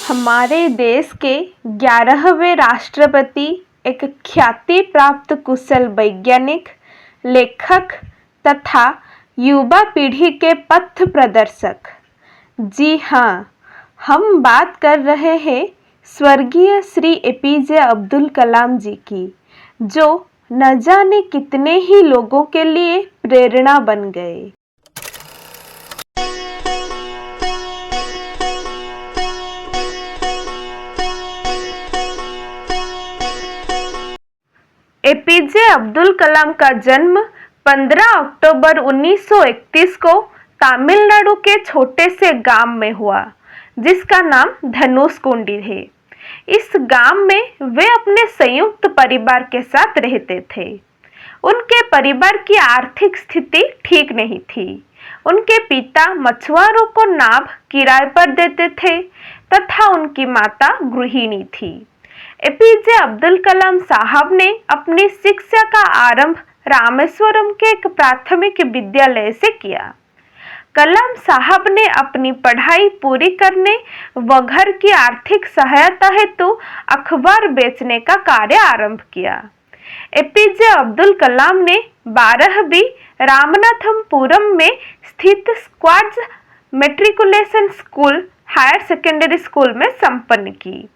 हमारे देश के 11वें राष्ट्रपति एक ख्याति प्राप्त कुशल वैज्ञानिक, लेखक तथा युवा पीढ़ी के पथ प्रदर्शक। जी हाँ, हम बात कर रहे हैं स्वर्गीय श्री एपीजे अब्दुल कलाम जी की, जो न जाने कितने ही लोगों के लिए प्रेरणा बन गए। एपीजे अब्दुल कलाम का जन्म 15 अक्टूबर 1931 को तमिलनाडु के छोटे से गांव में हुआ, जिसका नाम धनुषकोडी है। इस गांव में वे अपने संयुक्त परिवार के साथ रहते थे। उनके परिवार की आर्थिक स्थिति ठीक नहीं थी। उनके पिता मछुआरों को नाव किराए पर देते थे तथा उनकी माता गृहिणी थी। एपीजे अब्दुल कलाम साहब ने अपनी शिक्षा का आरंभ रामेश्वरम के एक प्राथमिक विद्यालय से किया। कलाम साहब ने अपनी पढ़ाई पूरी करने व घर की आर्थिक सहायता हेतु अखबार बेचने का कार्य आरंभ किया। एपीजे अब्दुल कलाम ने 12वीं रामनाथपुरम में स्थित squads matriculation school higher secondary school में संपन्न की।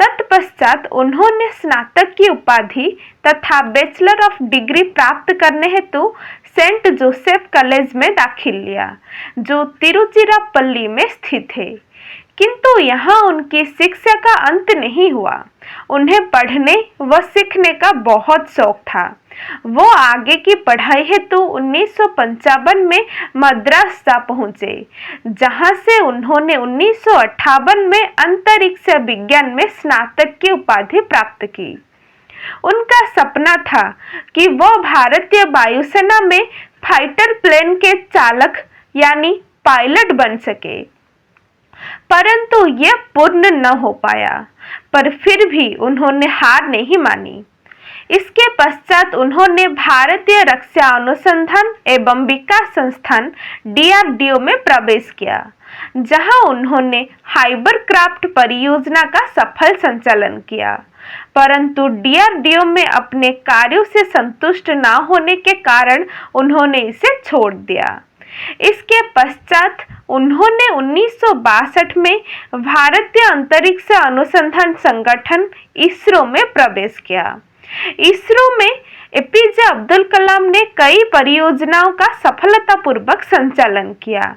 तत्पश्चात उन्होंने स्नातक की उपाधि तथा बैचलर ऑफ डिग्री प्राप्त करने हेतु सेंट जोसेफ कॉलेज में दाखिल लिया, जो तिरुचिरापल्ली में स्थित है। किंतु यहाँ उनकी शिक्षा का अंत नहीं हुआ। उन्हें पढ़ने व सीखने का बहुत शौक था। वो आगे की पढ़ाई हेतु 1955 में मद्रास जा पहुंचे, जहां से उन्होंने 1958 में अंतरिक्ष विज्ञान में स्नातक की उपाधि प्राप्त की। उनका सपना था कि वह भारतीय वायुसेना में फाइटर प्लेन के चालक यानी पायलट बन सके, परंतु यह पूर्ण न हो पाया। पर फिर भी उन्होंने हार नहीं मानी। इसके पश्चात उन्होंने भारतीय रक्षा अनुसंधान एवं विकास संस्थान DRDO में प्रवेश किया, जहां उन्होंने हाइबरक्राफ्ट परियोजना का सफल संचालन किया। परंतु DRDO में अपने कार्यों से संतुष्ट न होने के कारण उन्होंने इसे छोड़ दिया। इसके पश्चात उन्होंने 1962 में भारतीय अंतरिक्ष अनुसंधान संगठन ISRO में प्रवेश किया। ISRO में एपीजे अब्दुल कलाम ने कई परियोजनाओं का सफलतापूर्वक संचालन किया,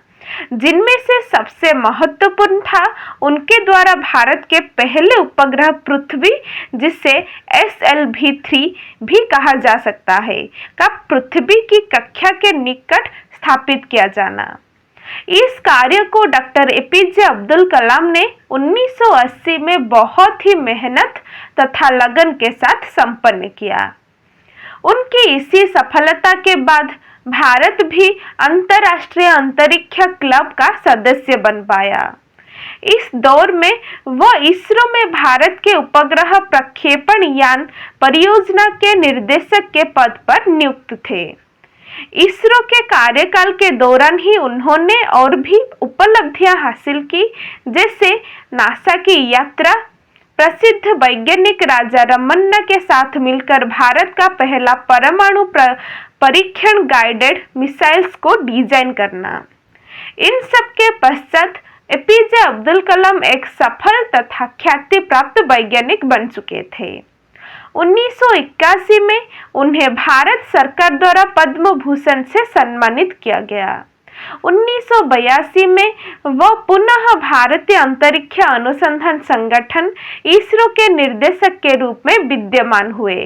जिनमें से सबसे महत्वपूर्ण था उनके द्वारा भारत के पहले उपग्रह पृथ्वी, जिसे SLV-3 भी कहा जा सकता है, का पृथ्वी की कक्षा के निकट स्थापित किया जाना। इस कार्य को डॉक्टर एपीजे अब्दुल कलाम ने 1980 में बहुत ही मेहनत तथा लगन के साथ संपन्न किया। उनकी इसी सफलता के बाद भारत भी अंतर्राष्ट्रीय अंतरिक्ष क्लब का सदस्य बन पाया। इस दौर में वह ISRO में भारत के उपग्रह प्रक्षेपण यान परियोजना के निर्देशक के पद पर नियुक्त थे। ISRO के कार्यकाल के दौरान ही उन्होंने और भी उपलब्धियां हासिल की, जैसे नासा की यात्रा, प्रसिद्ध वैज्ञानिक राजा रमन्ना के साथ मिलकर भारत का पहला परमाणु परीक्षण गाइडेड मिसाइल्स को डिजाइन करना। इन सब के पश्चात एपीजे अब्दुल कलाम एक सफल तथा ख्याति प्राप्त वैज्ञानिक बन चुके थे। 1981 में उन्हें भारत सरकार द्वारा पद्म भूषण से सम्मानित किया गया। 1982 में वह पुनः भारतीय अंतरिक्ष अनुसंधान संगठन ISRO के निर्देशक के रूप में विद्यमान हुए।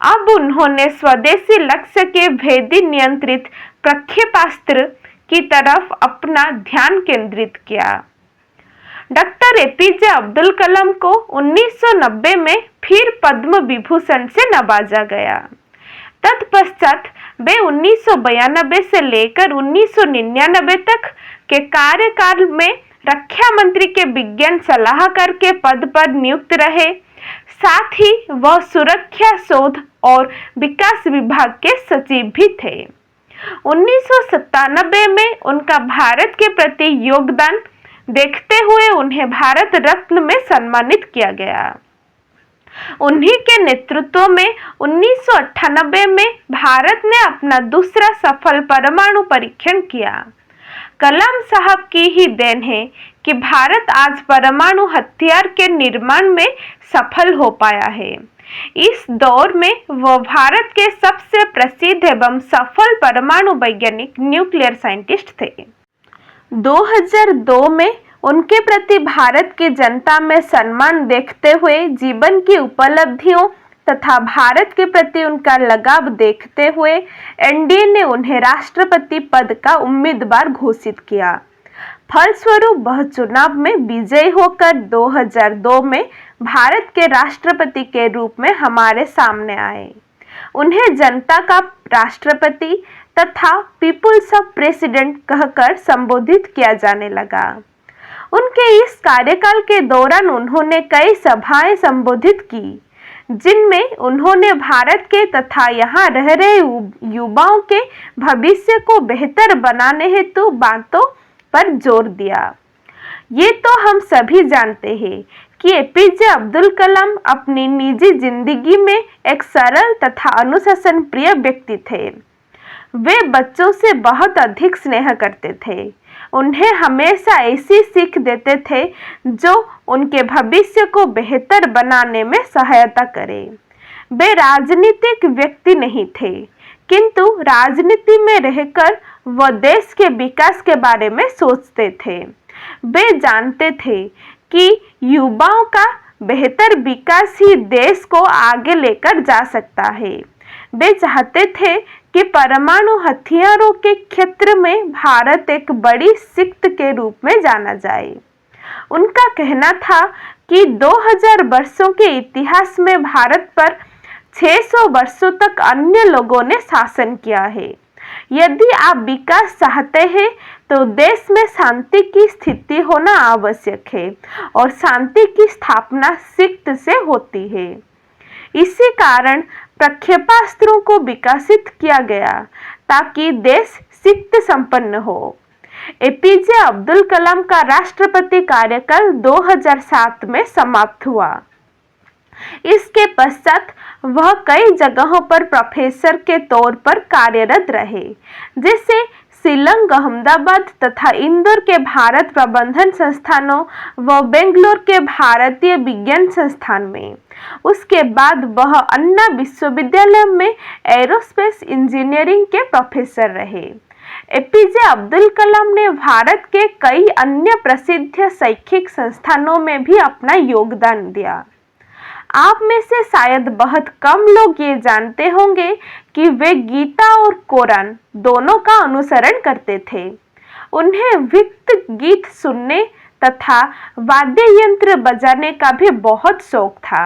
अब उन्होंने स्वदेशी लक्ष्य के भेदी नियंत्रित प्रक्षेपास्त्र की तरफ अपना ध्यान केंद्रित किया। डॉक्टर एपीजे अब्दुल कलाम को 1990 में फिर पद्म विभूषण से नवाजा गया। तत्पश्चात वे 1992 से लेकर 1999 तक के कार्यकाल में रक्षा मंत्री के विज्ञान सलाहकार के पद पर नियुक्त रहे। साथ ही वह सुरक्षा शोध और विकास विभाग के सचिव भी थे। 1997 में उनका भारत के प्रति योगदान देखते हुए उन्हें भारत रत्न में सम्मानित किया गया। उन्हीं के नेतृत्व में 1998 में भारत ने अपना दूसरा सफल परमाणु परीक्षण किया। कलाम साहब की ही देन है कि भारत आज परमाणु हथियार के निर्माण में सफल हो पाया है। इस दौर में वह भारत के सबसे प्रसिद्ध एवं सफल परमाणु वैज्ञानिक न्यूक्लियर साइंटिस्ट थे। 2002 में उनके प्रति भारत की जनता में सम्मान देखते हुए जीवन की उपलब्धियों तथा भारत के प्रति उनका लगाव देखते हुए एनडीए ने उन्हें राष्ट्रपति पद का उम्मीदवार घोषित किया। फलस्वरूप वह चुनाव में विजयी होकर 2002 में भारत के राष्ट्रपति के रूप में हमारे सामने आए। उन्हें जनता का राष्ट्रपति तथा पीपुल्स ऑफ प्रेसिडेंट कहकर संबोधित किया जाने लगा। उनके इस कार्यकाल के दौरान उन्होंने कई सभाएं संबोधित की, जिनमें उन्होंने भारत के तथा यहाँ रह रहे युवाओं के भविष्य को बेहतर बनाने हेतु बातों पर जोर दिया। ये तो हम सभी जानते हैं कि एपीजे अब्दुल कलाम अपनी निजी जिंदगी में एक सरल तथा अनुशासन प्रिय व्यक्ति थे। वे बच्चों से बहुत अधिक स्नेह करते थे। उन्हें हमेशा ऐसी सीख देते थे जो उनके भविष्य को बेहतर बनाने में सहायता करे। वे राजनीतिक व्यक्ति नहीं थे, किंतु राजनीति में रहकर वह देश के विकास के बारे में सोचते थे। वे जानते थे कि युवाओं का बेहतर विकास ही देश को आगे लेकर जा सकता है। वे चाहते थे कि परमाणु हथियारों के क्षेत्र में भारत एक बड़ी शक्ति के रूप में जाना जाए। उनका कहना था कि 2000 वर्षों के इतिहास में भारत पर 600 वर्षों तक अन्य लोगों ने शासन किया है। यदि आप विकास चाहते हैं तो देश में शांति की स्थिति होना आवश्यक है और शांति की स्थापना शक्ति से होती है। इसी कारण प्रक्षेपास्त्रों को विकसित किया गया ताकि देश शक्ति संपन्न हो। एपीजे अब्दुल कलाम का राष्ट्रपति कार्यकाल 2007 में समाप्त हुआ। इसके पश्चात वह कई जगहों पर प्रोफेसर के तौर पर कार्यरत रहे, जैसे शिलंग, अहमदाबाद तथा इंदौर के भारत प्रबंधन संस्थानों व बेंगलोर के भारतीय विज्ञान संस्थान में। उसके बाद वह अन्ना विश्वविद्यालय में एरोस्पेस इंजीनियरिंग के प्रोफेसर रहे। एपीजे अब्दुल कलाम ने भारत के कई अन्य प्रसिद्ध शैक्षिक संस्थानों में भी अपना योगदान दिया। आप में से शायद बहुत कम लोग ये जानते होंगे कि वे गीता और कुरान दोनों का अनुसरण करते थे। उन्हें विक्त गीत सुनने तथा वाद्य यंत्र बजाने का भी बहुत शौक था।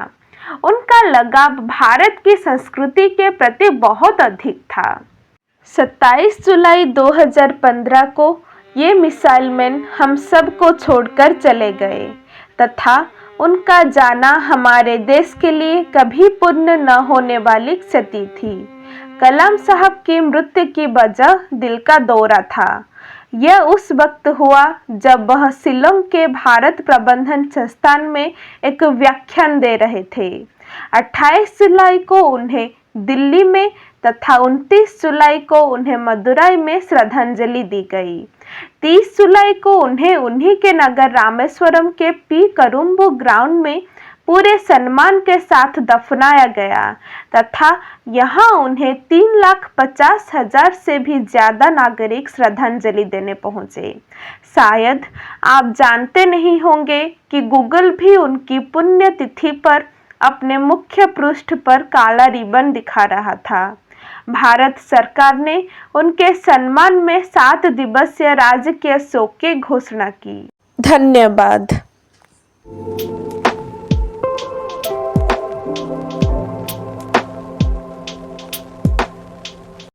उनका लगाव भारत की संस्कृति के प्रति बहुत अधिक था। 27 जुलाई 2015 को ये मिसाइल मैन हम सबको छोड़कर चले गए तथा उनका जाना हमारे देश के लिए कभी पूर्ण न होने वाली क्षति थी। कलाम साहब की मृत्यु की वजह दिल का दौरा था। यह उस वक्त हुआ जब वह शिलोंग के भारत प्रबंधन संस्थान में एक व्याख्यान दे रहे थे। 28 जुलाई को उन्हें दिल्ली में तथा 29 जुलाई को उन्हें मदुराई में श्रद्धांजलि दी गई। 30 जुलाई को उन्हें उन्हीं के नगर रामेश्वरम के पी करुम्बु ग्राउंड में पूरे सम्मान के साथ दफनाया गया तथा यहाँ उन्हें 3,50,000 से भी ज्यादा नागरिक श्रद्धांजलि देने पहुंचे। शायद आप जानते नहीं होंगे कि गूगल भी उनकी पुण्यतिथि पर अपने मुख्य पृष्ठ पर काला रिबन दिखा रहा था। भारत सरकार ने उनके सम्मान में 7 दिवसीय राजकीय शोक की घोषणा की। धन्यवाद।